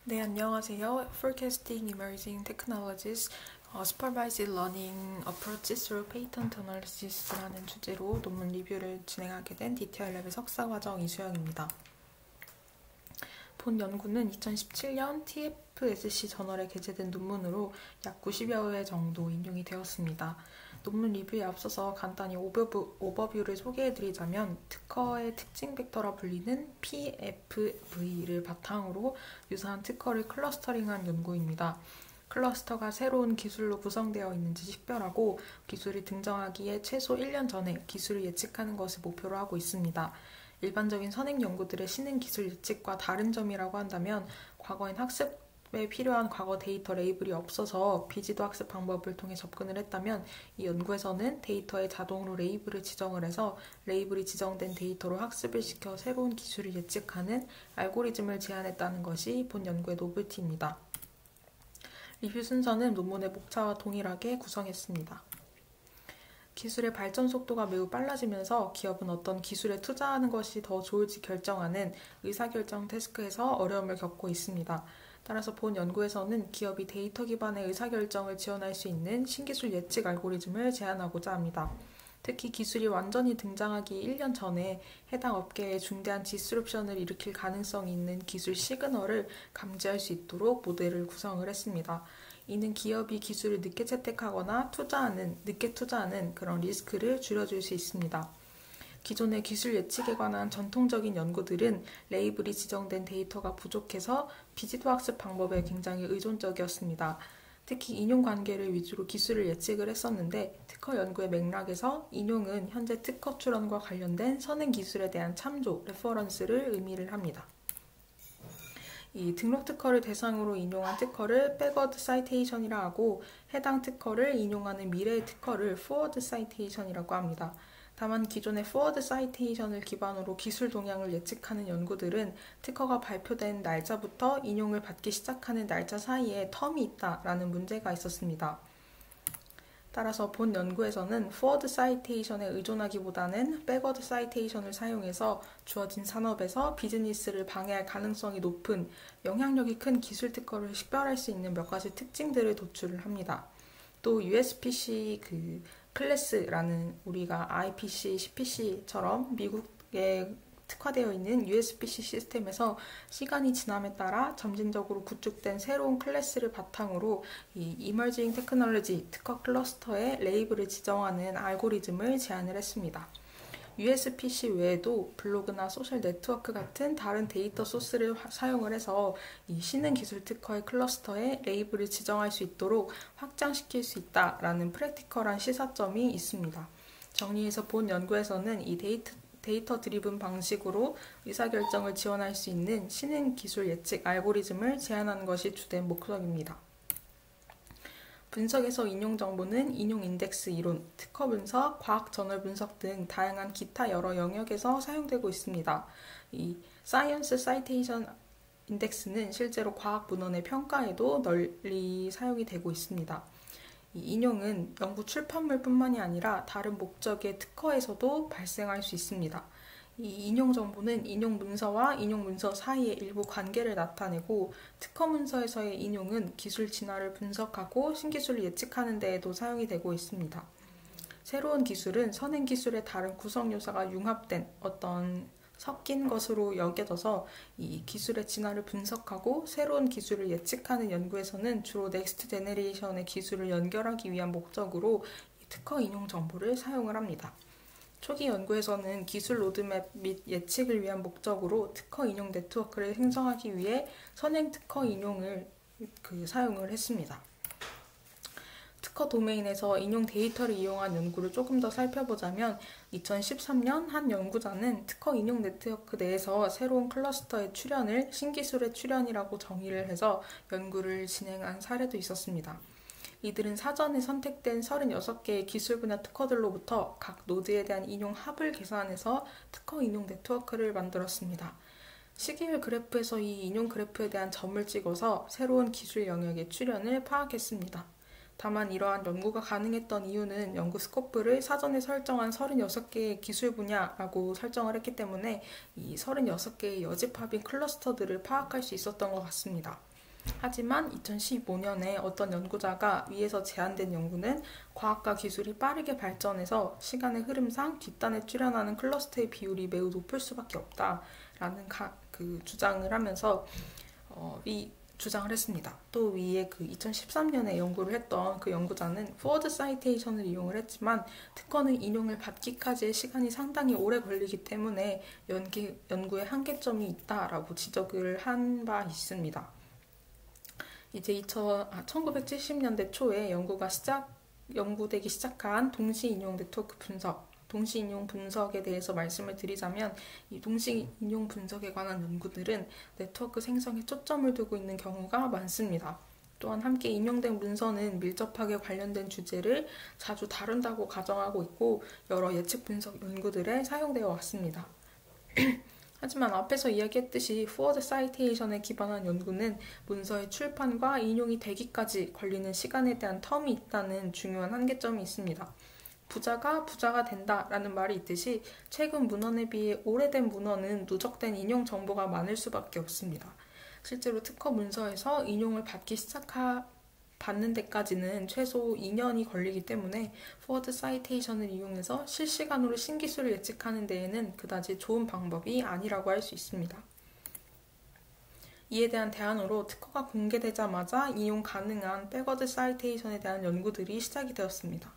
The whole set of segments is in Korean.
네, 안녕하세요. Forecasting Emerging Technologies, Supervised Learning Approaches through Patent Analysis라는 주제로 논문 리뷰를 진행하게 된 DTRLab의 석사과정 이수영입니다. 본 연구는 2017년 TFSC 저널에 게재된 논문으로 약 90여 회 정도 인용이 되었습니다. 논문 리뷰에 앞서서 간단히 오버뷰를 소개해드리자면 특허의 특징 벡터라 불리는 PFV를 바탕으로 유사한 특허를 클러스터링한 연구입니다. 클러스터가 새로운 기술로 구성되어 있는지 식별하고 기술이 등장하기에 최소 1년 전에 기술을 예측하는 것을 목표로 하고 있습니다. 일반적인 선행 연구들의 신흥 기술 예측과 다른 점이라고 한다면 과거엔 학습에 필요한 과거 데이터 레이블이 없어서 비지도 학습 방법을 통해 접근을 했다면 이 연구에서는 데이터에 자동으로 레이블을 지정을 해서 레이블이 지정된 데이터로 학습을 시켜 새로운 기술을 예측하는 알고리즘을 제안했다는 것이 본 연구의 노벨티입니다. 리뷰 순서는 논문의 목차와 동일하게 구성했습니다. 기술의 발전 속도가 매우 빨라지면서 기업은 어떤 기술에 투자하는 것이 더 좋을지 결정하는 의사결정 태스크에서 어려움을 겪고 있습니다. 따라서 본 연구에서는 기업이 데이터 기반의 의사결정을 지원할 수 있는 신기술 예측 알고리즘을 제안하고자 합니다. 특히 기술이 완전히 등장하기 1년 전에 해당 업계에 중대한 디스럽션을 일으킬 가능성이 있는 기술 시그널을 감지할 수 있도록 모델을 구성을 했습니다. 이는 기업이 기술을 늦게 채택하거나 늦게 투자하는 그런 리스크를 줄여줄 수 있습니다. 기존의 기술 예측에 관한 전통적인 연구들은 레이블이 지정된 데이터가 부족해서 비지도 학습 방법에 굉장히 의존적이었습니다. 특히 인용 관계를 위주로 기술을 예측을 했었는데 특허 연구의 맥락에서 인용은 현재 특허 출원과 관련된 선행 기술에 대한 참조, 레퍼런스를 의미를 합니다. 이 등록 특허를 대상으로 인용한 특허를 백워드 사이테이션이라 하고 해당 특허를 인용하는 미래의 특허를 포워드 사이테이션이라고 합니다. 다만 기존의 포워드 사이테이션을 기반으로 기술 동향을 예측하는 연구들은 특허가 발표된 날짜부터 인용을 받기 시작하는 날짜 사이에 텀이 있다라는 문제가 있었습니다. 따라서 본 연구에서는 포워드 사이테이션에 의존하기보다는 백워드 사이테이션을 사용해서 주어진 산업에서 비즈니스를 방해할 가능성이 높은 영향력이 큰 기술 특허를 식별할 수 있는 몇 가지 특징들을 도출을 합니다. 또 USPC 클래스라는 우리가 IPC, CPC처럼 미국의 특화되어 있는 USPC 시스템에서 시간이 지남에 따라 점진적으로 구축된 새로운 클래스를 바탕으로 이 Emerging Technology 특허 클러스터의 레이블을 지정하는 알고리즘을 제안을 했습니다. USPC 외에도 블로그나 소셜 네트워크 같은 다른 데이터 소스를 사용을 해서 이 신흥 기술 특허의 클러스터에 레이블을 지정할 수 있도록 확장시킬 수 있다라는 프랙티컬한 시사점이 있습니다. 정리해서 본 연구에서는 이 데이터 드리븐 방식으로 의사결정을 지원할 수 있는 신흥 기술 예측 알고리즘을 제안하는 것이 주된 목적입니다. 분석에서 인용 정보는 인용 인덱스 이론, 특허 분석, 과학 저널 분석 등 다양한 기타 여러 영역에서 사용되고 있습니다. 이 사이언스 사이테이션 인덱스는 실제로 과학 문헌의 평가에도 널리 사용이 되고 있습니다. 이 인용은 연구 출판물뿐만이 아니라 다른 목적의 특허에서도 발생할 수 있습니다. 이 인용 정보는 인용 문서와 인용 문서 사이의 일부 관계를 나타내고 특허 문서에서의 인용은 기술 진화를 분석하고 신기술을 예측하는 데에도 사용이 되고 있습니다. 새로운 기술은 선행 기술의 다른 구성 요소가 융합된 섞인 것으로 여겨져서 이 기술의 진화를 분석하고 새로운 기술을 예측하는 연구에서는 주로 넥스트 제너레이션의 기술을 연결하기 위한 목적으로 특허 인용 정보를 사용을 합니다. 초기 연구에서는 기술 로드맵 및 예측을 위한 목적으로 특허 인용 네트워크를 생성하기 위해 선행 특허 인용을 사용을 했습니다. 특허 도메인에서 인용 데이터를 이용한 연구를 조금 더 살펴보자면 2013년 한 연구자는 특허 인용 네트워크 내에서 새로운 클러스터의 출현을 신기술의 출현이라고 정의를 해서 연구를 진행한 사례도 있었습니다. 이들은 사전에 선택된 36개의 기술 분야 특허들로부터 각 노드에 대한 인용 합을 계산해서 특허 인용 네트워크를 만들었습니다. 시계열 그래프에서 이 인용 그래프에 대한 점을 찍어서 새로운 기술 영역의 출현을 파악했습니다. 다만 이러한 연구가 가능했던 이유는 연구 스코프를 사전에 설정한 36개의 기술 분야라고 설정을 했기 때문에 이 36개의 여집합인 클러스터들을 파악할 수 있었던 것 같습니다. 하지만 2015년에 어떤 연구자가 위에서 제안된 연구는 과학과 기술이 빠르게 발전해서 시간의 흐름상 뒷단에 출현하는 클러스터의 비율이 매우 높을 수밖에 없다라는 주장을 하면서 이 주장을 했습니다. 또 위에 2013년에 연구를 했던 그 연구자는 포워드 사이테이션을 이용을 했지만 특허는 인용을 받기까지의 시간이 상당히 오래 걸리기 때문에 연구에 한계점이 있다라고 지적을 한 바 있습니다. 이제 1970년대 초에 연구되기 시작한 동시인용 네트워크 분석, 동시인용 분석에 대해서 말씀을 드리자면 이 동시인용 분석에 관한 연구들은 네트워크 생성에 초점을 두고 있는 경우가 많습니다. 또한 함께 인용된 문서는 밀접하게 관련된 주제를 자주 다룬다고 가정하고 있고 여러 예측 분석 연구들에 사용되어 왔습니다. 하지만 앞에서 이야기했듯이 포워드 사이테이션에 기반한 연구는 문서의 출판과 인용이 되기까지 걸리는 시간에 대한 텀이 있다는 중요한 한계점이 있습니다. 부자가 된다라는 말이 있듯이 최근 문헌에 비해 오래된 문헌은 누적된 인용 정보가 많을 수밖에 없습니다. 실제로 특허 문서에서 인용을 받는 데까지는 최소 2년이 걸리기 때문에 포워드 사이테이션을 이용해서 실시간으로 신기술을 예측하는 데에는 그다지 좋은 방법이 아니라고 할 수 있습니다. 이에 대한 대안으로 특허가 공개되자마자 이용 가능한 백워드 사이테이션에 대한 연구들이 시작이 되었습니다.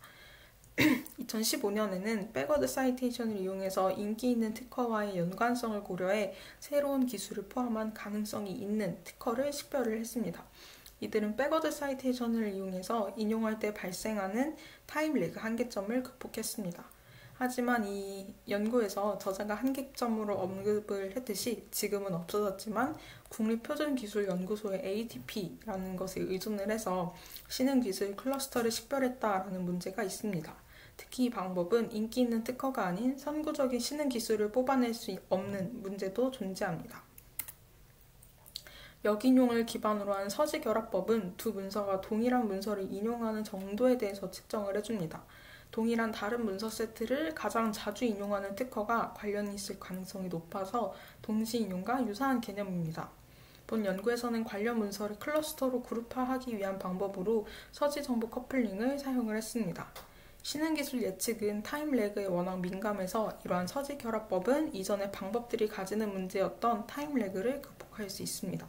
2015년에는 백워드 사이테이션을 이용해서 인기 있는 특허와의 연관성을 고려해 새로운 기술을 포함한 가능성이 있는 특허를 식별을 했습니다. 이들은 백워드 사이테이션을 이용해서 인용할 때 발생하는 타임 래그 한계점을 극복했습니다. 하지만 이 연구에서 저자가 한계점으로 언급을 했듯이 지금은 없어졌지만 국립표준기술연구소의 ATP라는 것에 의존을 해서 신흥기술 클러스터를 식별했다라는 문제가 있습니다. 특히 이 방법은 인기 있는 특허가 아닌 선구적인 신흥기술을 뽑아낼 수 없는 문제도 존재합니다. 역인용을 기반으로 한 서지결합법은 두 문서가 동일한 문서를 인용하는 정도에 대해서 측정을 해줍니다. 동일한 다른 문서 세트를 가장 자주 인용하는 특허가 관련이 있을 가능성이 높아서 동시인용과 유사한 개념입니다. 본 연구에서는 관련 문서를 클러스터로 그룹화하기 위한 방법으로 서지정보 커플링을 사용을 했습니다. 신흥기술 예측은 타임 래그에 워낙 민감해서 이러한 서지결합법은 이전의 방법들이 가지는 문제였던 타임 래그를 극복할 수 있습니다.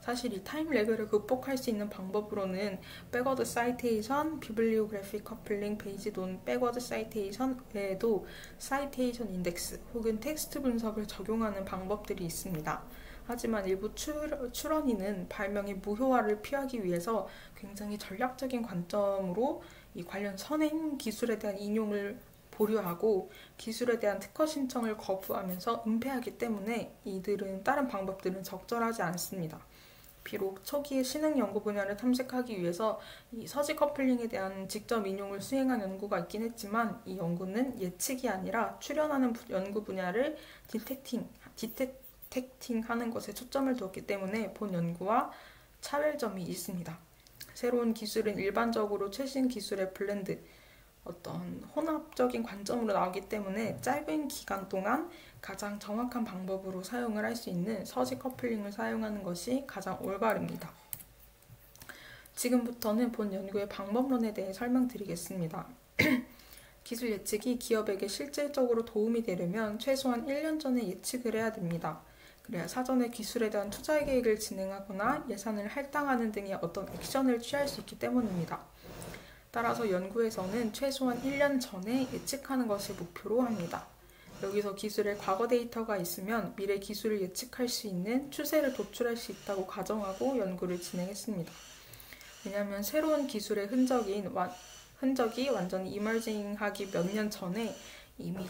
사실 이 타임 래그를 극복할 수 있는 방법으로는 백워드 사이테이션, 비블리오그래픽 커플링 베이지드 온 백워드 사이테이션 외에도 사이테이션 인덱스 혹은 텍스트 분석을 적용하는 방법들이 있습니다. 하지만 일부 출원인은 발명의 무효화를 피하기 위해서 굉장히 전략적인 관점으로 이 관련 선행 기술에 대한 인용을 보류하고 기술에 대한 특허 신청을 거부하면서 은폐하기 때문에 이들은 다른 방법들은 적절하지 않습니다. 비록 초기의 신흥 연구 분야를 탐색하기 위해서 이 서지 커플링에 대한 직접 인용을 수행한 연구가 있긴 했지만 이 연구는 예측이 아니라 출현하는 연구 분야를 디텍팅하는 것에 초점을 두었기 때문에 본 연구와 차별점이 있습니다. 새로운 기술은 일반적으로 최신 기술의 블렌드, 어떤 혼합적인 관점으로 나오기 때문에 짧은 기간 동안 가장 정확한 방법으로 사용을 할 수 있는 서지 커플링을 사용하는 것이 가장 올바릅니다. 지금부터는 본 연구의 방법론에 대해 설명드리겠습니다. 기술 예측이 기업에게 실질적으로 도움이 되려면 최소한 1년 전에 예측을 해야 됩니다. 그래야 사전에 기술에 대한 투자 계획을 진행하거나 예산을 할당하는 등의 어떤 액션을 취할 수 있기 때문입니다. 따라서 연구에서는 최소한 1년 전에 예측하는 것을 목표로 합니다. 여기서 기술의 과거 데이터가 있으면 미래 기술을 예측할 수 있는 추세를 도출할 수 있다고 가정하고 연구를 진행했습니다. 왜냐하면 새로운 기술의 흔적이 완전히 이머징하기 몇 년 전에 이미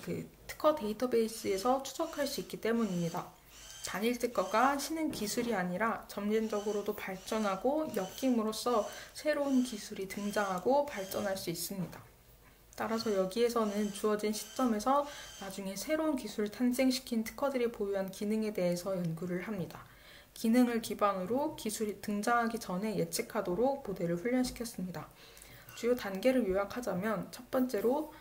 특허 데이터베이스에서 추적할 수 있기 때문입니다. 단일 특허가 신흥 기술이 아니라 점진적으로도 발전하고 엮임으로써 새로운 기술이 등장하고 발전할 수 있습니다. 따라서 여기에서는 주어진 시점에서 나중에 새로운 기술을 탄생시킨 특허들이 보유한 기능에 대해서 연구를 합니다. 기능을 기반으로 기술이 등장하기 전에 예측하도록 모델을 훈련시켰습니다. 주요 단계를 요약하자면 첫 번째로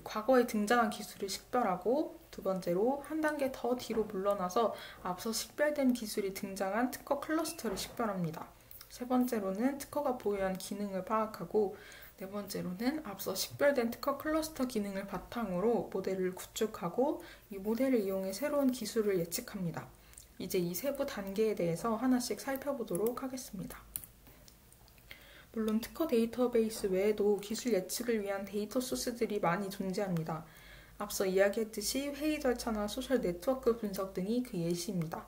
과거에 등장한 기술을 식별하고 두 번째로 한 단계 더 뒤로 물러나서 앞서 식별된 기술이 등장한 특허 클러스터를 식별합니다. 세 번째로는 특허가 보유한 기능을 파악하고, 네 번째로는 앞서 식별된 특허 클러스터 기능을 바탕으로 모델을 구축하고 이 모델을 이용해 새로운 기술을 예측합니다. 이제 이 세부 단계에 대해서 하나씩 살펴보도록 하겠습니다. 물론 특허 데이터베이스 외에도 기술 예측을 위한 데이터 소스들이 많이 존재합니다. 앞서 이야기했듯이 회의 절차나 소셜 네트워크 분석 등이 그 예시입니다.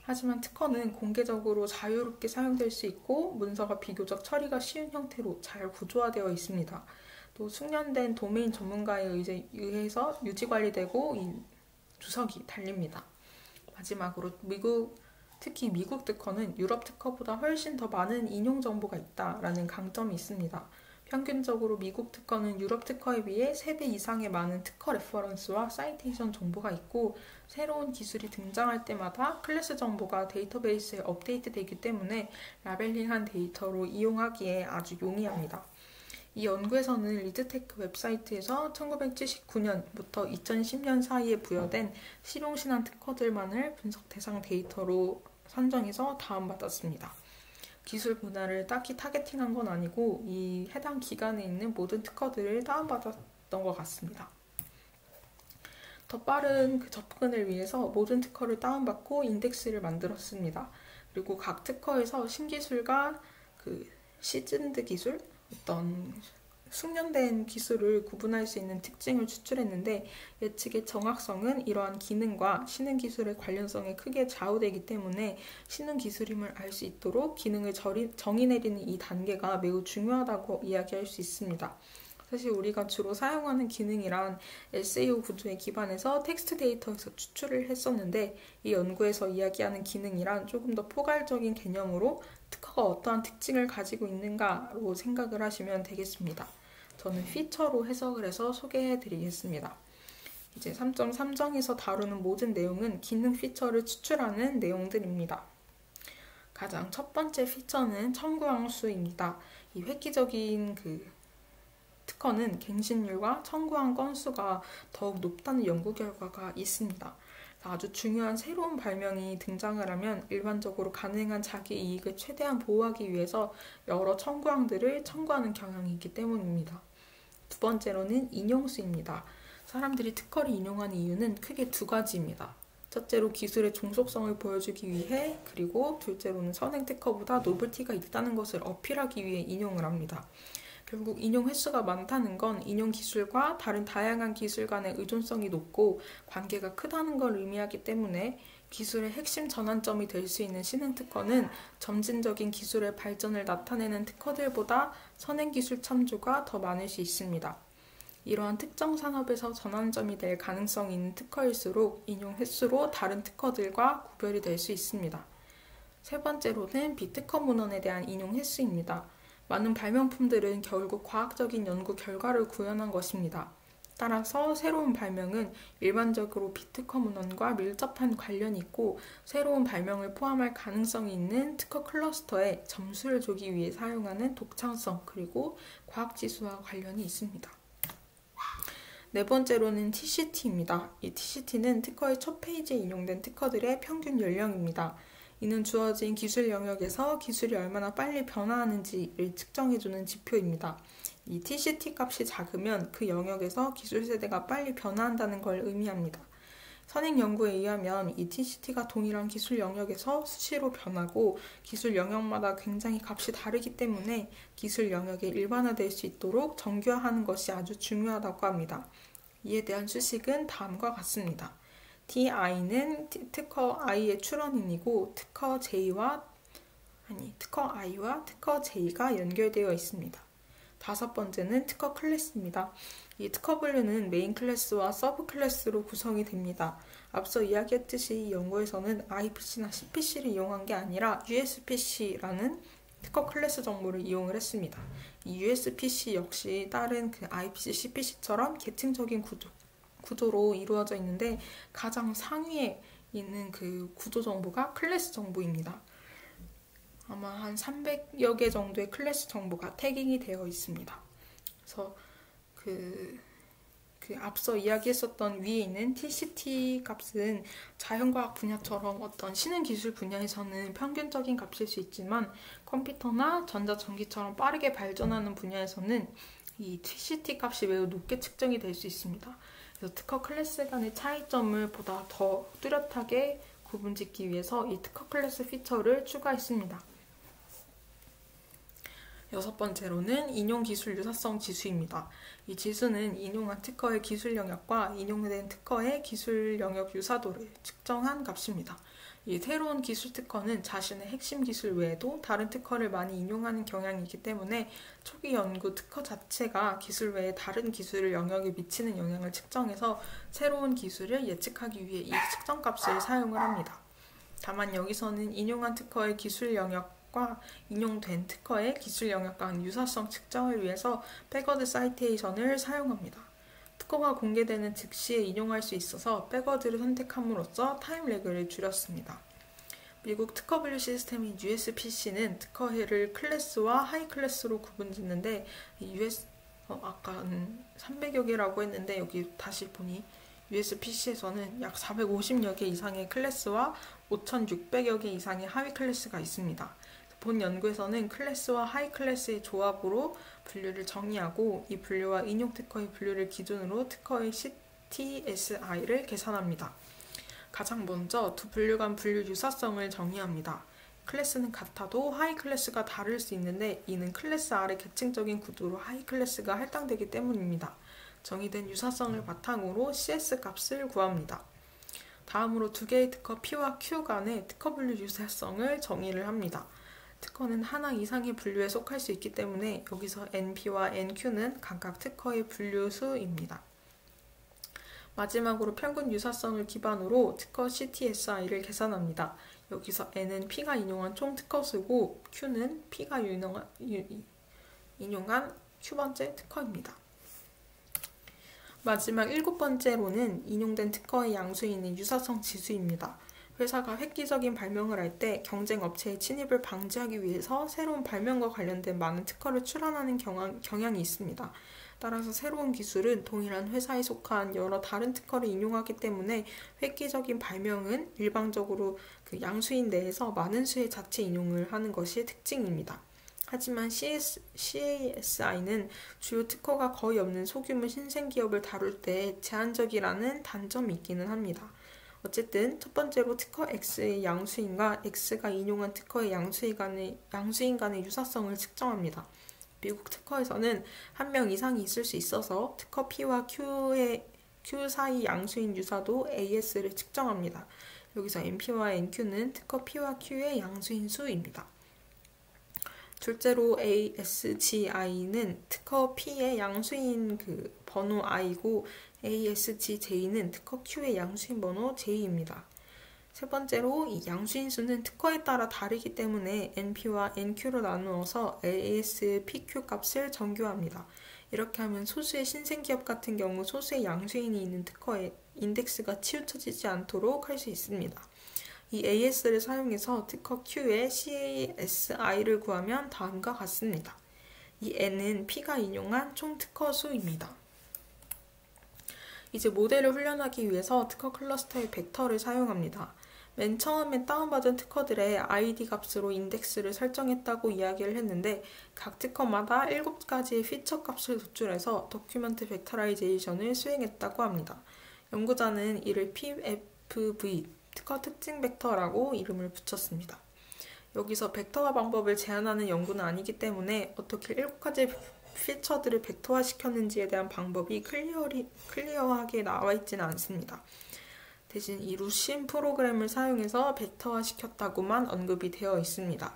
하지만 특허는 공개적으로 자유롭게 사용될 수 있고 문서가 비교적 처리가 쉬운 형태로 잘 구조화되어 있습니다. 또 숙련된 도메인 전문가에 의해서 유지관리되고 이 주석이 달립니다. 마지막으로 특히 미국 특허는 유럽 특허보다 훨씬 더 많은 인용 정보가 있다라는 강점이 있습니다. 평균적으로 미국 특허는 유럽 특허에 비해 3배 이상의 많은 특허 레퍼런스와 사이테이션 정보가 있고, 새로운 기술이 등장할 때마다 클래스 정보가 데이터베이스에 업데이트되기 때문에 라벨링한 데이터로 이용하기에 아주 용이합니다. 이 연구에서는 리드테크 웹사이트에서 1979년부터 2010년 사이에 부여된 실용신한 특허들만을 분석 대상 데이터로 선정해서 다운받았습니다. 기술 분야를 딱히 타겟팅한 건 아니고 이 해당 기간에 있는 모든 특허들을 다운받았던 것 같습니다. 더 빠른 접근을 위해서 모든 특허를 다운받고 인덱스를 만들었습니다. 그리고 각 특허에서 신기술과 시즌드 기술, 어떤 숙련된 기술을 구분할 수 있는 특징을 추출했는데, 예측의 정확성은 이러한 기능과 신흥 기술의 관련성에 크게 좌우되기 때문에 신흥 기술임을 알 수 있도록 기능을 정의 내리는 이 단계가 매우 중요하다고 이야기할 수 있습니다. 사실 우리가 주로 사용하는 기능이란 SAO 구조에 기반해서 텍스트 데이터에서 추출을 했었는데, 이 연구에서 이야기하는 기능이란 조금 더 포괄적인 개념으로 특허가 어떠한 특징을 가지고 있는가로 생각을 하시면 되겠습니다. 저는 피처로 해석을 해서 소개해 드리겠습니다. 이제 3.3정에서 다루는 모든 내용은 기능 피처를 추출하는 내용들입니다. 가장 첫 번째 피처는 청구항 수입니다. 이 획기적인 특허는 갱신율과 청구한 건수가 더욱 높다는 연구 결과가 있습니다. 아주 중요한 새로운 발명이 등장을 하면 일반적으로 가능한 자기 이익을 최대한 보호하기 위해서 여러 청구항들을 청구하는 경향이 있기 때문입니다. 두 번째로는 인용수입니다. 사람들이 특허를 인용하는 이유는 크게 두 가지입니다. 첫째로 기술의 종속성을 보여주기 위해, 그리고 둘째로는 선행 특허보다 노벨티가 있다는 것을 어필하기 위해 인용을 합니다. 결국 인용 횟수가 많다는 건 인용 기술과 다른 다양한 기술 간의 의존성이 높고 관계가 크다는 걸 의미하기 때문에 기술의 핵심 전환점이 될 수 있는 신흥 특허는 점진적인 기술의 발전을 나타내는 특허들보다 선행 기술 참조가 더 많을 수 있습니다. 이러한 특정 산업에서 전환점이 될 가능성이 있는 특허일수록 인용 횟수로 다른 특허들과 구별이 될 수 있습니다. 세 번째로는 비특허 문헌에 대한 인용 횟수입니다. 많은 발명품들은 결국 과학적인 연구 결과를 구현한 것입니다. 따라서 새로운 발명은 일반적으로 비특허 문헌과 밀접한 관련이 있고, 새로운 발명을 포함할 가능성이 있는 특허 클러스터에 점수를 주기 위해 사용하는 독창성 그리고 과학지수와 관련이 있습니다. 네 번째로는 TCT입니다. 이 TCT는 특허의 첫 페이지에 인용된 특허들의 평균 연령입니다. 이는 주어진 기술 영역에서 기술이 얼마나 빨리 변화하는지를 측정해주는 지표입니다. 이 TCT 값이 작으면 그 영역에서 기술 세대가 빨리 변화한다는 걸 의미합니다. 선행 연구에 의하면 이 TCT가 동일한 기술 영역에서 수시로 변하고 기술 영역마다 굉장히 값이 다르기 때문에 기술 영역이 일반화될 수 있도록 정교화하는 것이 아주 중요하다고 합니다. 이에 대한 수식은 다음과 같습니다. TI는 특허 I의 출원인이고 특허 I와 특허 J가 연결되어 있습니다. 다섯 번째는 특허 클래스입니다. 이 특허 분류는 메인 클래스와 서브 클래스로 구성이 됩니다. 앞서 이야기했듯이 이 연구에서는 IPC나 CPC를 이용한 게 아니라 USPC라는 특허 클래스 정보를 이용을 했습니다. 이 USPC 역시 다른 IPC, CPC처럼 계층적인 구조로 이루어져 있는데 가장 상위에 있는 그 구조 정보가 클래스 정보입니다. 아마 한 300여 개 정도의 클래스 정보가 태깅이 되어 있습니다. 그래서 그 앞서 이야기했었던 위에 있는 TCT 값은 자연과학 분야처럼 어떤 신흥 기술 분야에서는 평균적인 값일 수 있지만 컴퓨터나 전자전기처럼 빠르게 발전하는 분야에서는 이 TCT 값이 매우 높게 측정이 될 수 있습니다. 그래서 특허 클래스 간의 차이점을 보다 더 뚜렷하게 구분짓기 위해서 이 특허 클래스 피처를 추가했습니다. 여섯 번째로는 인용기술 유사성 지수입니다. 이 지수는 인용한 특허의 기술 영역과 인용된 특허의 기술 영역 유사도를 측정한 값입니다. 이 새로운 기술 특허는 자신의 핵심 기술 외에도 다른 특허를 많이 인용하는 경향이 있기 때문에 초기 연구 특허 자체가 기술 외에 다른 기술을 영역에 미치는 영향을 측정해서 새로운 기술을 예측하기 위해 이 측정값을 사용을 합니다. 다만 여기서는 인용한 특허의 기술 영역과 인용된 특허의 기술 영역 간 유사성 측정을 위해서 백워드 사이테이션을 사용합니다. 특허가 공개되는 즉시에 인용할 수 있어서 백워드를 선택함으로써 타임 레그를 줄였습니다. 미국 특허 분류 시스템인 USPC는 특허를 클래스와 하이 클래스로 구분짓는데 아까는 300여 개라고 했는데 여기 다시 보니 USPC에서는 약 450여 개 이상의 클래스와 5,600여 개 이상의 하위 클래스가 있습니다. 본 연구에서는 클래스와 하이 클래스의 조합으로 분류를 정의하고 이 분류와 인용 특허의 분류를 기준으로 특허의 CTSI를 계산합니다. 가장 먼저 두 분류 간 분류 유사성을 정의합니다. 클래스는 같아도 하이 클래스가 다를 수 있는데 이는 클래스 R의 계층적인 구조로 하이 클래스가 할당되기 때문입니다. 정의된 유사성을 바탕으로 CS 값을 구합니다. 다음으로 두 개의 특허 P와 Q 간의 특허 분류 유사성을 정의를 합니다. 특허는 하나 이상의 분류에 속할 수 있기 때문에 여기서 NP와 NQ는 각각 특허의 분류수입니다. 마지막으로 평균 유사성을 기반으로 특허 CTSI를 계산합니다. 여기서 N은 P가 인용한 총 특허수고 Q는 P가 인용한 Q번째 특허입니다. 마지막 7번째로는 인용된 특허의 양수인의 유사성 지수입니다. 회사가 획기적인 발명을 할 때 경쟁 업체의 침입을 방지하기 위해서 새로운 발명과 관련된 많은 특허를 출원하는 경향이 있습니다. 따라서 새로운 기술은 동일한 회사에 속한 여러 다른 특허를 인용하기 때문에 획기적인 발명은 일반적으로 양수인 내에서 많은 수의 자체 인용을 하는 것이 특징입니다. 하지만 CASI는 주요 특허가 거의 없는 소규모 신생기업을 다룰 때 제한적이라는 단점이 있기는 합니다. 어쨌든 첫 번째로 특허 X의 양수인과 X가 인용한 특허의 양수인 간의 유사성을 측정합니다. 미국 특허에서는 한 명 이상이 있을 수 있어서 특허 P와 Q 사이 양수인 유사도 AS를 측정합니다. 여기서 NP와 NQ는 특허 P와 Q의 양수인 수입니다. 둘째로 ASGI는 특허 P의 양수인 번호 I고 ASGJ는 특허 Q의 양수인 번호 J입니다. 세 번째로 이 양수인 수는 특허에 따라 다르기 때문에 NP와 NQ로 나누어서 ASPQ 값을 정교합니다. 이렇게 하면 소수의 신생기업 같은 경우 소수의 양수인이 있는 특허에 인덱스가 치우쳐지지 않도록 할 수 있습니다. 이 AS를 사용해서 특허 Q의 CASI를 구하면 다음과 같습니다. 이 N은 P가 인용한 총 특허 수입니다. 이제 모델을 훈련하기 위해서 특허 클러스터의 벡터를 사용합니다. 맨 처음에 다운받은 특허들의 ID 값으로 인덱스를 설정했다고 이야기를 했는데 각 특허마다 7가지의 피처 값을 도출해서 도큐먼트 벡터라이제이션을 수행했다고 합니다. 연구자는 이를 PFV, 특허 특징 벡터라고 이름을 붙였습니다. 여기서 벡터화 방법을 제한하는 연구는 아니기 때문에 어떻게 7가지 피처들을 벡터화시켰는지에 대한 방법이 클리어하게 나와 있지는 않습니다. 대신 이 루신 프로그램을 사용해서 벡터화시켰다고만 언급이 되어 있습니다.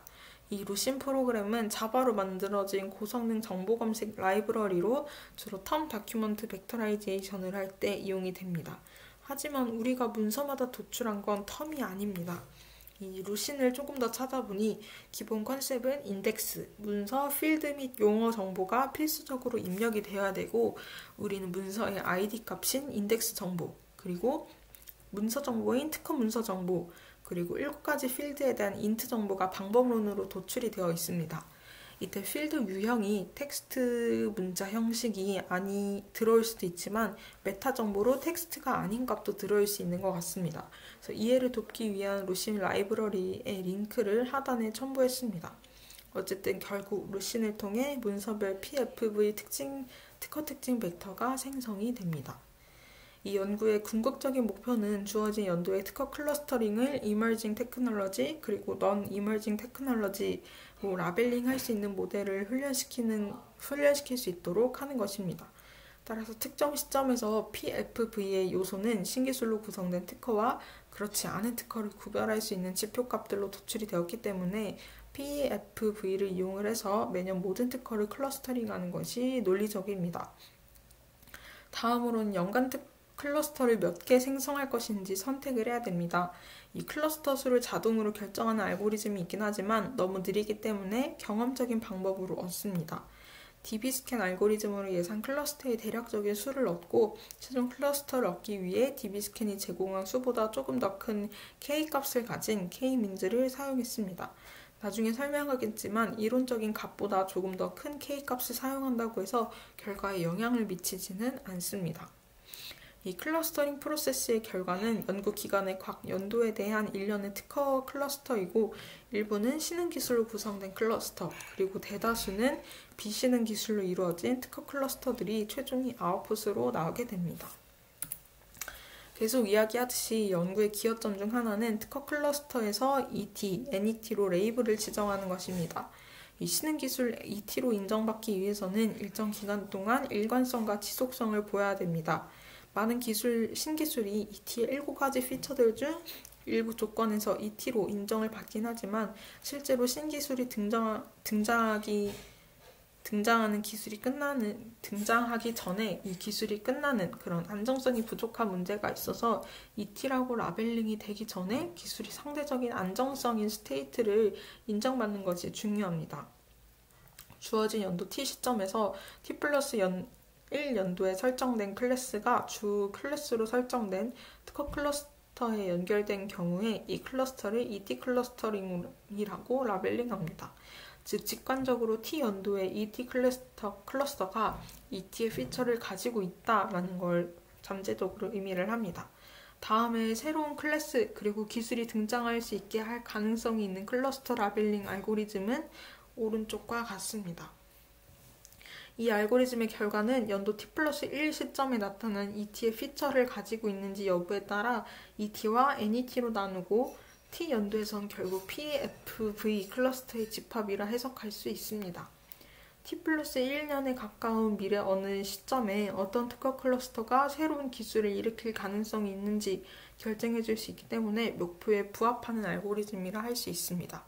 이 루신 프로그램은 자바로 만들어진 고성능 정보 검색 라이브러리로 주로 텀 다큐먼트 벡터라이제이션을 할 때 이용이 됩니다. 하지만 우리가 문서마다 도출한 건 텀이 아닙니다. 이 루신을 조금 더 찾아보니 기본 컨셉은 인덱스, 문서, 필드 및 용어 정보가 필수적으로 입력이 되어야 되고 우리는 문서의 ID 값인 인덱스 정보, 그리고 문서 정보인 특허 문서 정보, 그리고 7가지 필드에 대한 인트 정보가 방법론으로 도출이 되어 있습니다. 이때 필드 유형이 텍스트 문자 형식이 들어올 수도 있지만 메타 정보로 텍스트가 아닌 값도 들어올 수 있는 것 같습니다. 그래서 이해를 돕기 위한 루신 라이브러리의 링크를 하단에 첨부했습니다. 어쨌든 결국 루신을 통해 문서별 PFV 특허 특징 벡터가 생성이 됩니다. 이 연구의 궁극적인 목표는 주어진 연도의 특허 클러스터링을 이머징 테크놀로지 그리고 넌 이머징 테크놀로지로 라벨링할 수 있는 모델을 훈련시킬 수 있도록 하는 것입니다. 따라서 특정 시점에서 PFV의 요소는 신기술로 구성된 특허와 그렇지 않은 특허를 구별할 수 있는 지표값들로 도출이 되었기 때문에 PFV를 이용을 해서 매년 모든 특허를 클러스터링하는 것이 논리적입니다. 다음으로는 연간 클러스터를 몇 개 생성할 것인지 선택을 해야 됩니다. 이 클러스터 수를 자동으로 결정하는 알고리즘이 있긴 하지만 너무 느리기 때문에 경험적인 방법으로 얻습니다. DB스캔 알고리즘으로 예상 클러스터의 대략적인 수를 얻고 최종 클러스터를 얻기 위해 DB스캔이 제공한 수보다 조금 더 큰 K값을 가진 K민즈를 사용했습니다. 나중에 설명하겠지만 이론적인 값보다 조금 더 큰 K값을 사용한다고 해서 결과에 영향을 미치지는 않습니다. 이 클러스터링 프로세스의 결과는 연구 기간의 각 연도에 대한 일련의 특허 클러스터이고 일부는 신흥 기술로 구성된 클러스터 그리고 대다수는 비신흥 기술로 이루어진 특허 클러스터들이 최종이 아웃풋으로 나오게 됩니다. 계속 이야기하듯이 연구의 기여점 중 하나는 특허 클러스터에서 ET, NET로 레이블을 지정하는 것입니다. 이 신흥 기술 ET로 인정받기 위해서는 일정 기간 동안 일관성과 지속성을 보여야 됩니다. 많은 신기술이 ET의 7가지 피처들 중 일부 조건에서 ET로 인정을 받긴 하지만 실제로 신기술이 등장하기 전에 이 기술이 끝나는 그런 안정성이 부족한 문제가 있어서 ET라고 라벨링이 되기 전에 기술이 상대적인 안정성인 스테이트를 인정받는 것이 중요합니다. 주어진 연도 T 시점에서 T+1연도에 설정된 클래스가 주 클래스로 설정된 특허 클러스터에 연결된 경우에 이 클러스터를 ET 클러스터링이라고 라벨링합니다. 즉 직관적으로 T연도의 ET 클러스터가 ET의 피처를 가지고 있다라는 걸 잠재적으로 의미를 합니다. 다음에 새로운 클래스 그리고 기술이 등장할 수 있게 할 가능성이 있는 클러스터 라벨링 알고리즘은 오른쪽과 같습니다. 이 알고리즘의 결과는 연도 T+1 시점에 나타난 ET의 피처를 가지고 있는지 여부에 따라 ET와 NET로 나누고 T연도에선 결국 PFV 클러스터의 집합이라 해석할 수 있습니다. T+1년에 가까운 미래 어느 시점에 어떤 특허 클러스터가 새로운 기술을 일으킬 가능성이 있는지 결정해 줄 수 있기 때문에 목표에 부합하는 알고리즘이라 할 수 있습니다.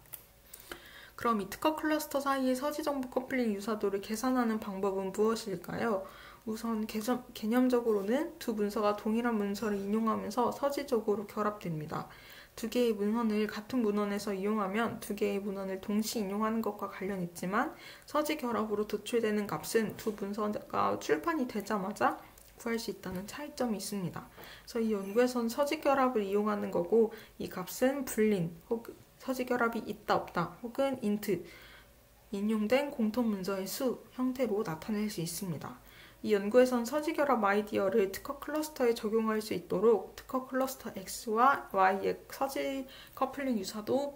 그럼 이 특허 클러스터 사이의 서지정보 커플링 유사도를 계산하는 방법은 무엇일까요? 우선 개념적으로는 두 문서가 동일한 문서를 인용하면서 서지적으로 결합됩니다. 두 개의 문헌을 같은 문헌에서 이용하면 두 개의 문헌을 동시 인용하는 것과 관련있지만 서지 결합으로 도출되는 값은 두 문서가 출판이 되자마자 구할 수 있다는 차이점이 있습니다. 그래서 이 연구에선 서지 결합을 이용하는 거고 이 값은 불린 혹은 서지 결합이 있다 없다 혹은 int 인용된 공통 문서의 수 형태로 나타낼 수 있습니다. 이 연구에선 서지 결합 아이디어를 특허 클러스터에 적용할 수 있도록 특허 클러스터 X와 Y의 서지 커플링 유사도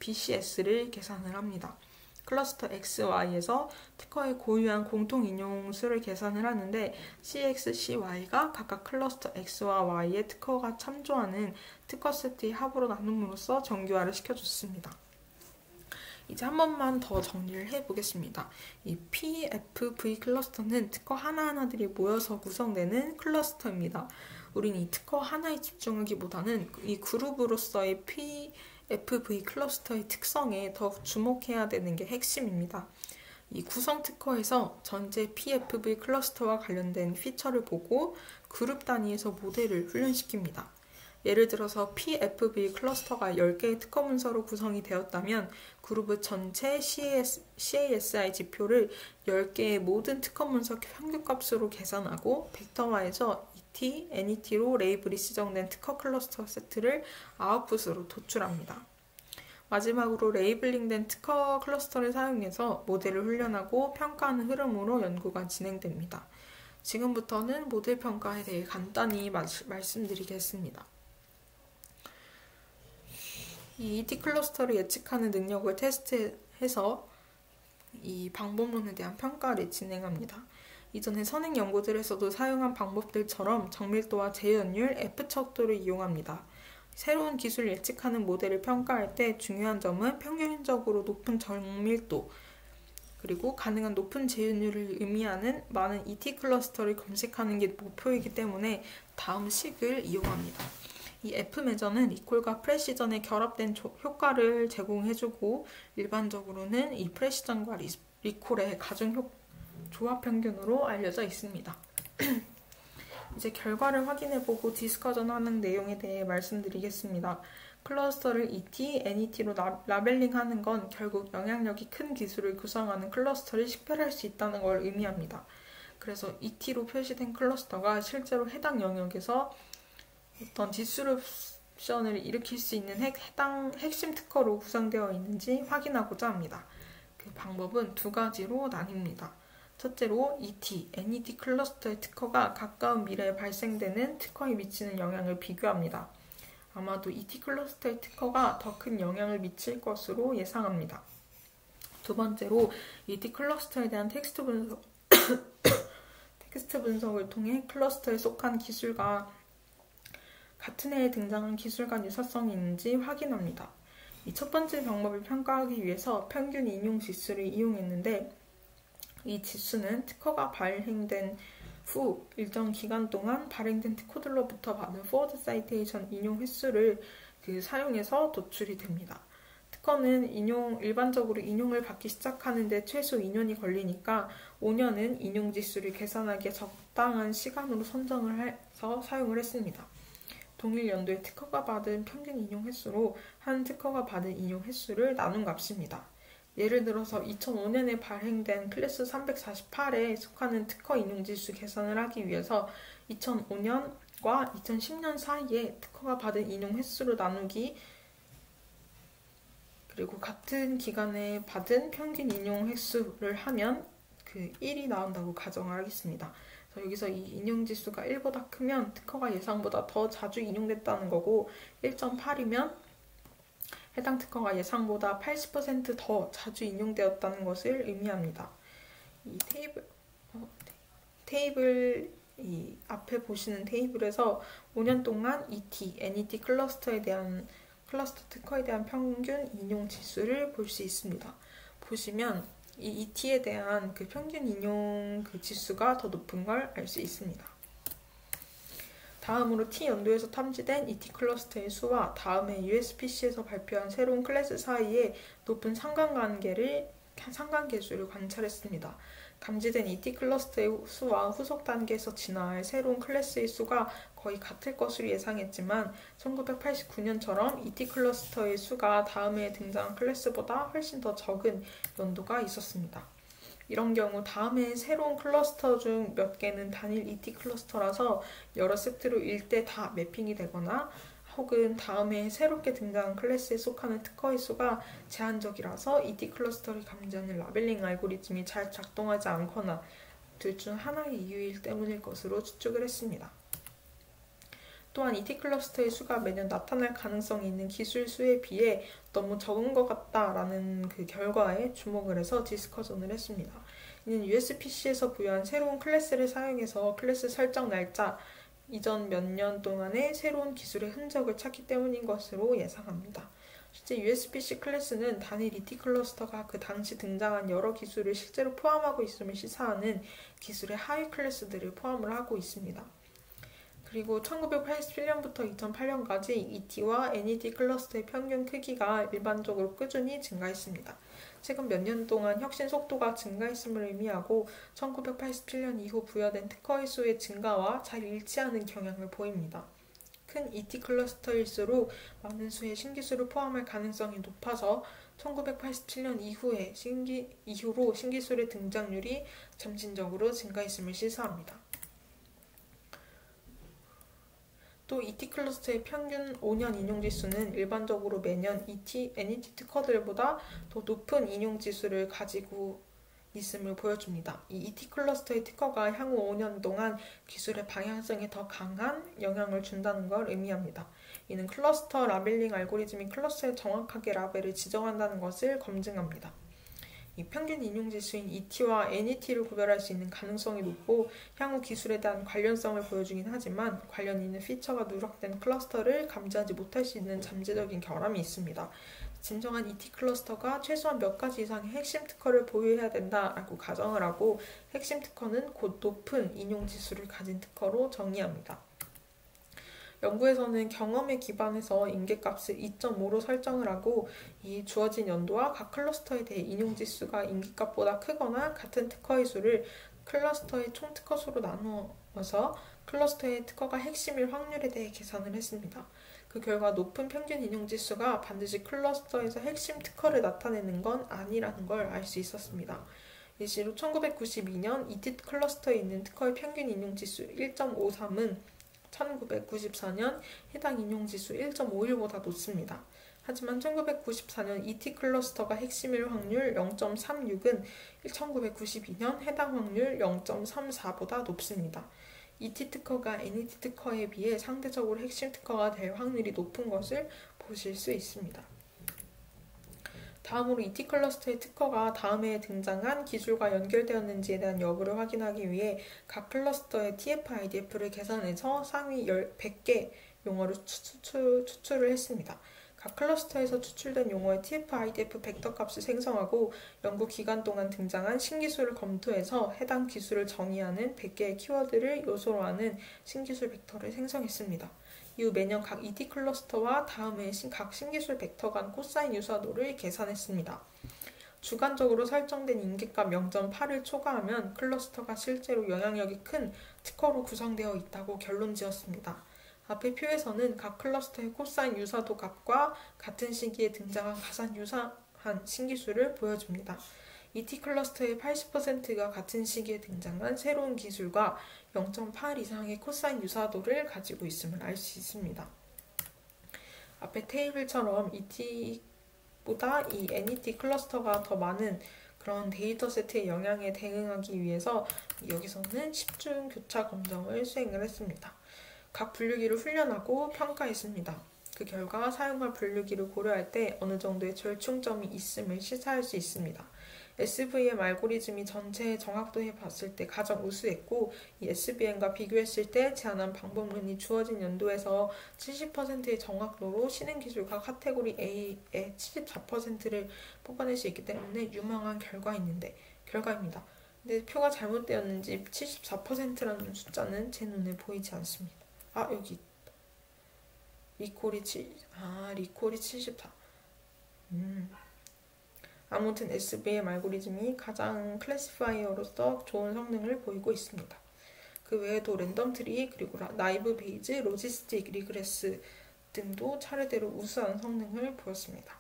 BCS를 계산을 합니다. 클러스터 X, Y에서 특허의 고유한 공통 인용수를 계산을 하는데 CX, CY가 각각 클러스터 X와 Y의 특허가 참조하는 특허 세트의 합으로 나눔으로써 정규화를 시켜줬습니다. 이제 한 번만 더 정리를 해보겠습니다. 이 PFV 클러스터는 특허 하나하나들이 모여서 구성되는 클러스터입니다. 우린 이 특허 하나에 집중하기보다는 이 그룹으로서의 PFV 클러스터의 특성에 더 주목해야 되는 게 핵심입니다. 이 구성 특허에서 전체 PFV 클러스터와 관련된 피처를 보고 그룹 단위에서 모델을 훈련시킵니다. 예를 들어서 PFV 클러스터가 10개의 특허 문서로 구성이 되었다면 그룹의 전체 CASI 지표를 10개의 모든 특허 문서 평균값으로 계산하고 벡터화해서 ET, NET로 레이블이 지정된 특허 클러스터 세트를 아웃풋으로 도출합니다. 마지막으로 레이블링된 특허 클러스터를 사용해서 모델을 훈련하고 평가하는 흐름으로 연구가 진행됩니다. 지금부터는 모델 평가에 대해 간단히 말씀드리겠습니다. 이 ET 클러스터를 예측하는 능력을 테스트해서 이 방법론에 대한 평가를 진행합니다. 이전에 선행 연구들에서도 사용한 방법들처럼 정밀도와 재현율, F척도를 이용합니다. 새로운 기술을 예측하는 모델을 평가할 때 중요한 점은 평균적으로 높은 정밀도, 그리고 가능한 높은 재현율을 의미하는 많은 ET 클러스터를 검색하는 게 목표이기 때문에 다음 식을 이용합니다. 이 F매저는 리콜과 프레시전의 결합된 효과를 제공해주고 일반적으로는 이 프레시전과 리콜의 가중 조합 평균으로 알려져 있습니다. 이제 결과를 확인해보고 디스커전하는 내용에 대해 말씀드리겠습니다. 클러스터를 ET, NET로 라벨링하는 건 결국 영향력이 큰 기술을 구성하는 클러스터를 식별할 수 있다는 걸 의미합니다. 그래서 ET로 표시된 클러스터가 실제로 해당 영역에서 어떤 디스럽션을 일으킬 수 있는 핵심 특허로 구성되어 있는지 확인하고자 합니다. 그 방법은 두 가지로 나뉩니다. 첫째로 ET, NET 클러스터의 특허가 가까운 미래에 발생되는 특허에 미치는 영향을 비교합니다. 아마도 ET 클러스터의 특허가 더 큰 영향을 미칠 것으로 예상합니다. 두 번째로 ET 클러스터에 대한 텍스트 분석을 통해 클러스터에 속한 기술과 같은 해에 등장한 기술과 유사성이 있는지 확인합니다. 이 첫 번째 방법을 평가하기 위해서 평균 인용 지수를 이용했는데 이 지수는 특허가 발행된 후 일정 기간 동안 발행된 특허들로부터 받은 포워드 사이테이션 인용 횟수를 사용해서 도출이 됩니다. 특허는 일반적으로 인용을 받기 시작하는데 최소 2년이 걸리니까 5년은 인용 지수를 계산하기에 적당한 시간으로 선정을 해서 사용을 했습니다. 동일 연도에 특허가 받은 평균 인용 횟수로 한 특허가 받은 인용 횟수를 나눈 값입니다. 예를 들어서 2005년에 발행된 클래스 348에 속하는 특허 인용지수 계산을 하기 위해서 2005년과 2010년 사이에 특허가 받은 인용 횟수로 나누기 그리고 같은 기간에 받은 평균 인용 횟수를 하면 1이 나온다고 가정을 하겠습니다. 그래서 여기서 이 인용지수가 1보다 크면 특허가 예상보다 더 자주 인용됐다는 거고 1.8이면 해당 특허가 예상보다 80% 더 자주 인용되었다는 것을 의미합니다. 이 이 앞에 보시는 테이블에서 5년 동안 ET, NET 클러스터 특허에 대한 평균 인용 지수를 볼 수 있습니다. 보시면 이 ET에 대한 평균 인용 지수가 더 높은 걸 알 수 있습니다. 다음으로 T 연도에서 탐지된 ET 클러스터의 수와 다음에 USPC에서 발표한 새로운 클래스 사이에 높은 상관계수를 관찰했습니다. 감지된 ET 클러스터의 수와 후속 단계에서 진화할 새로운 클래스의 수가 거의 같을 것으로 예상했지만 1989년처럼 ET 클러스터의 수가 다음에 등장한 클래스보다 훨씬 더 적은 연도가 있었습니다. 이런 경우 다음에 새로운 클러스터 중 몇 개는 단일 ET 클러스터라서 여러 세트로 일대 다 매핑이 되거나 혹은 다음에 새롭게 등장한 클래스에 속하는 특허의 수가 제한적이라서 ET 클러스터를 감지하는 라벨링 알고리즘이 잘 작동하지 않거나 둘 중 하나의 이유일 때문일 것으로 추측을 했습니다. 또한 ET 클러스터의 수가 매년 나타날 가능성이 있는 기술 수에 비해 너무 적은 것 같다라는 결과에 주목을 해서 디스커전을 했습니다. 이는 USPC에서 부여한 새로운 클래스를 사용해서 클래스 설정 날짜 이전 몇 년 동안의 새로운 기술의 흔적을 찾기 때문인 것으로 예상합니다. 실제 USPC 클래스는 단일 ET 클러스터가 그 당시 등장한 여러 기술을 실제로 포함하고 있음을 시사하는 기술의 하위 클래스들을 포함을 하고 있습니다. 그리고 1987년부터 2008년까지 ET와 NET 클러스터의 평균 크기가 일반적으로 꾸준히 증가했습니다. 최근 몇 년 동안 혁신 속도가 증가했음을 의미하고 1987년 이후 부여된 특허의 수의 증가와 잘 일치하는 경향을 보입니다. 큰 ET 클러스터일수록 많은 수의 신기술을 포함할 가능성이 높아서 1987년 이후로 신기술의 등장률이 점진적으로 증가했음을 시사합니다. 또 ET 클러스터의 평균 5년 인용지수는 일반적으로 매년 NET 특허들보다 더 높은 인용지수를 가지고 있음을 보여줍니다. 이 ET 클러스터의 특허가 향후 5년 동안 기술의 방향성에 더 강한 영향을 준다는 걸 의미합니다. 이는 클러스터 라벨링 알고리즘이 클러스터에 정확하게 라벨을 지정한다는 것을 검증합니다. 이 평균 인용지수인 ET와 NET를 구별할 수 있는 가능성이 높고 향후 기술에 대한 관련성을 보여주긴 하지만 관련 있는 피처가 누락된 클러스터를 감지하지 못할 수 있는 잠재적인 결함이 있습니다. 진정한 ET 클러스터가 최소한 몇 가지 이상의 핵심 특허를 보유해야 된다라고 가정을 하고 핵심 특허는 곧 높은 인용지수를 가진 특허로 정의합니다. 연구에서는 경험에 기반해서 인계값을 2.5로 설정을 하고 이 주어진 연도와 각 클러스터에 대해 인용지수가 인계값보다 크거나 같은 특허의 수를 클러스터의 총 특허 수로 나누어서 클러스터의 특허가 핵심일 확률에 대해 계산을 했습니다. 그 결과 높은 평균 인용지수가 반드시 클러스터에서 핵심 특허를 나타내는 건 아니라는 걸 알 수 있었습니다. 예시로 1992년 ET 클러스터에 있는 특허의 평균 인용지수 1.53은 1994년 해당 인용지수 1.51보다 높습니다. 하지만 1994년 ET 클러스터가 핵심일 확률 0.36은 1992년 해당 확률 0.34보다 높습니다. ET 특허가 NET 특허에 비해 상대적으로 핵심 특허가 될 확률이 높은 것을 보실 수 있습니다. 다음으로 ET 클러스터의 특허가 다음에 등장한 기술과 연결되었는지에 대한 여부를 확인하기 위해 각 클러스터의 TF-IDF를 계산해서 상위 100개 용어를 추출을 했습니다. 각 클러스터에서 추출된 용어의 TF-IDF 벡터 값을 생성하고 연구 기간 동안 등장한 신기술을 검토해서 해당 기술을 정의하는 100개의 키워드를 요소로 하는 신기술 벡터를 생성했습니다. 이후 매년 각 ET 클러스터와 다음에 각 신기술 벡터 간 코사인 유사도를 계산했습니다. 주관적으로 설정된 인계값 0.8을 초과하면 클러스터가 실제로 영향력이 큰 특허로 구성되어 있다고 결론지었습니다. 앞의 표에서는 각 클러스터의 코사인 유사도 값과 같은 시기에 등장한 가산 유사한 신기술을 보여줍니다. ET 클러스터의 80%가 같은 시기에 등장한 새로운 기술과 0.8 이상의 코사인 유사도를 가지고 있음을 알 수 있습니다. 앞의 테이블처럼 ET보다 이 NET 클러스터가 더 많은 그런 데이터 세트의 영향에 대응하기 위해서 여기서는 10중 교차 검정을 수행을 했습니다. 각 분류기를 훈련하고 평가했습니다. 그 결과 사용할 분류기를 고려할 때 어느 정도의 절충점이 있음을 시사할 수 있습니다. SVM 알고리즘이 전체의 정확도에 봤을 때 가장 우수했고 이 SVM과 비교했을 때 제안한 방법론이 주어진 연도에서 70%의 정확도로 신흥기술과 카테고리 A의 74%를 뽑아낼 수 있기 때문에 유망한 결과입니다. 근데 표가 잘못되었는지 74%라는 숫자는 제 눈에 보이지 않습니다. 여기 있다. 리콜이 74. 아무튼 SVM 알고리즘이 가장 클래시파이어로서 좋은 성능을 보이고 있습니다. 그 외에도 랜덤 트리, 그리고 나이브 베이즈, 로지스틱, 리그레스 등도 차례대로 우수한 성능을 보였습니다.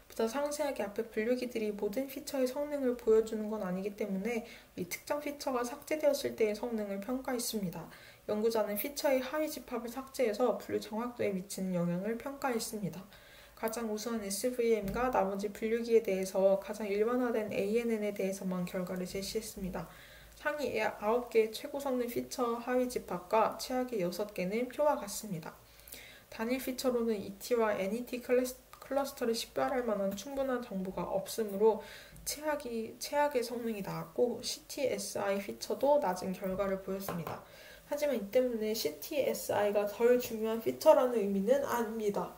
보다 상세하게 앞에 분류기들이 모든 피처의 성능을 보여주는 건 아니기 때문에 이 특정 피처가 삭제되었을 때의 성능을 평가했습니다. 연구자는 피처의 하위 집합을 삭제해서 분류 정확도에 미치는 영향을 평가했습니다. 가장 우수한 SVM과 나머지 분류기에 대해서 가장 일반화된 ANN에 대해서만 결과를 제시했습니다. 상위 9개의 최고 성능 피처 하위 집합과 최악의 6개는 표와 같습니다. 단일 피처로는 ET와 NET 클러스터를 식별할 만한 충분한 정보가 없으므로 최악의 성능이 나왔고 CTSI 피처도 낮은 결과를 보였습니다. 하지만 이 때문에 CTSI가 덜 중요한 피처라는 의미는 아닙니다.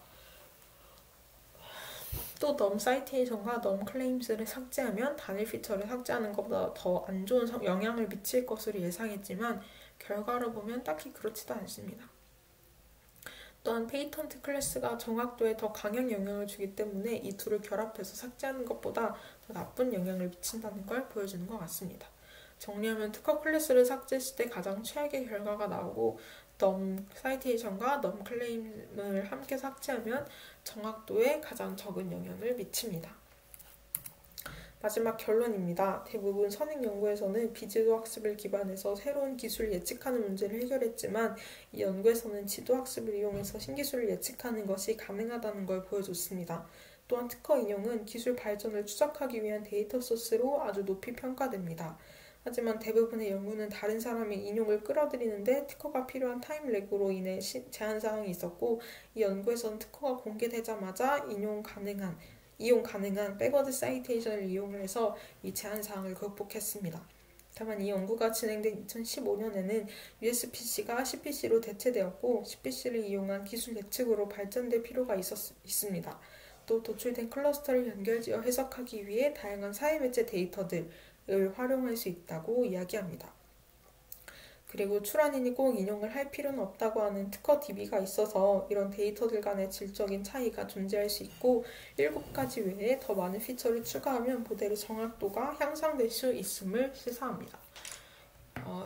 또 넘 사이테이션과 넘 클레임스를 삭제하면 단일 피처를 삭제하는 것보다 더 안 좋은 영향을 미칠 것으로 예상했지만 결과로 보면 딱히 그렇지도 않습니다. 또한 페이턴트 클래스가 정확도에 더 강한 영향을 주기 때문에 이 둘을 결합해서 삭제하는 것보다 더 나쁜 영향을 미친다는 걸 보여주는 것 같습니다. 정리하면 특허 클래스를 삭제했을 때 가장 최악의 결과가 나오고 넘 사이테이션과 넘 클레임을 함께 삭제하면 정확도에 가장 적은 영향을 미칩니다. 마지막 결론입니다. 대부분 선행 연구에서는 비지도 학습을 기반해서 새로운 기술을 예측하는 문제를 해결했지만 이 연구에서는 지도 학습을 이용해서 신기술을 예측하는 것이 가능하다는 걸 보여줬습니다. 또한 특허 인용은 기술 발전을 추적하기 위한 데이터 소스로 아주 높이 평가됩니다. 하지만 대부분의 연구는 다른 사람의 인용을 끌어들이는데 특허가 필요한 타임 렉으로 인해 제한 사항이 있었고, 이 연구에서는 특허가 공개되자마자 이용 가능한 백워드 사이테이션을 이용을 해서 이 제한 사항을 극복했습니다. 다만 이 연구가 진행된 2015년에는 USPC가 CPC로 대체되었고, CPC를 이용한 기술 예측으로 발전될 필요가 있습니다. 또 도출된 클러스터를 연결지어 해석하기 위해 다양한 사회매체 데이터들을 활용할 수 있다고 이야기합니다. 그리고 출원인이 꼭 인용을 할 필요는 없다고 하는 특허 DB가 있어서 이런 데이터들 간의 질적인 차이가 존재할 수 있고, 7가지 외에 더 많은 피처를 추가하면 모델의 정확도가 향상될 수 있음을 시사합니다.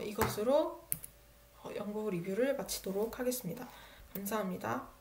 이것으로 연구 리뷰를 마치도록 하겠습니다. 감사합니다.